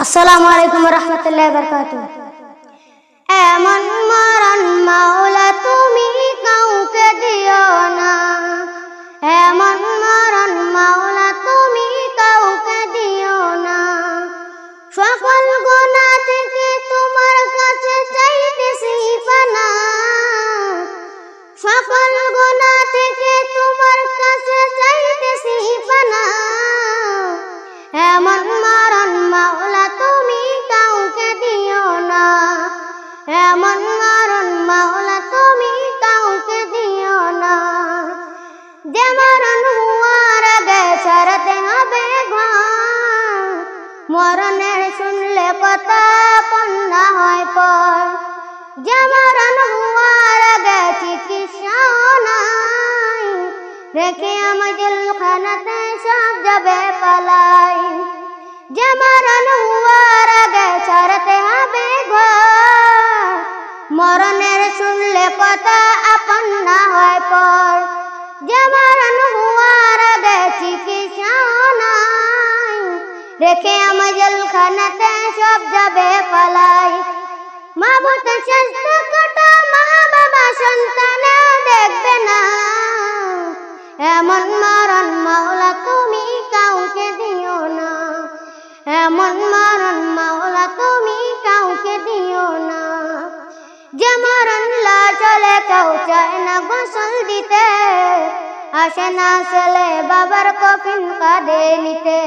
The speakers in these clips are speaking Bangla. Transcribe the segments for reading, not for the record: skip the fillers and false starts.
আসসালামু আলাইকুম রহমতুল্লাহ বরকাতুহ। এমন মরণ মাওলা তুমি কাউকে দিও না, এমন মরণ মাওলা তুমি কাউকে দিও না। সকল গুনাহ থেকে তোমার কাছে চাইতেছি পানা, সকল গুনাহ থেকে তোমার কাছে চাইতেছি পানা। এমন মরণ মাওলা তুমি কাউকে দিও না, এমন মরণ মাওলা তুমি কাউকে দিও না। যে মরণ হওয়ার আগে ছাড়তে হবে ঘর, মরণের শুনলে কথা পন্না হয় পর। যে মরণ হওয়ার আগে চিকিৎসা নাই, রেখে আমার জেলখানাতে সব যাবে পালাই। যে মরণ হওয়ার আগে ছাড়তে হবে ঘর, মরণের শুনলে কথা আপন না হয় পর। যে মরণ হওয়ার আগে চিকিৎসা নাই, রেখে আমার জেলখানাতে সব যাবে পালাই। মা বলতে চেষ্টা কটা, মা বাবা সন্তানেও দেখবে না। এমন মরণ মাওলা তুমি কাউকে দিও না, এমন মরণ মাওলা তুমি কাউকে দিও না। যে মরণ চলে কেউ চায় না গোসল দিতে, আসে না ছেলে বাবার কফিন কাঁধে নিতে।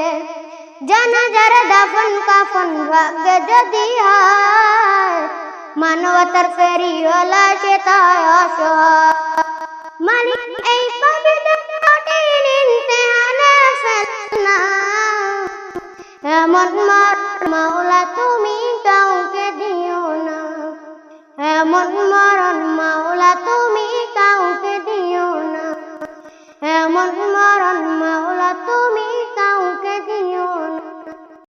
জানাজার দাফন কাফন ভাগ্যে যদি হয়, মানবতার ফেরিওয়ালা সে তাই অসহায়। মালিক এই পবিত্র কঠিন ইমতিহানে ফেলনা, এমন মরণ মাওলা তুমি কাউকে দিও না, এমন মরণ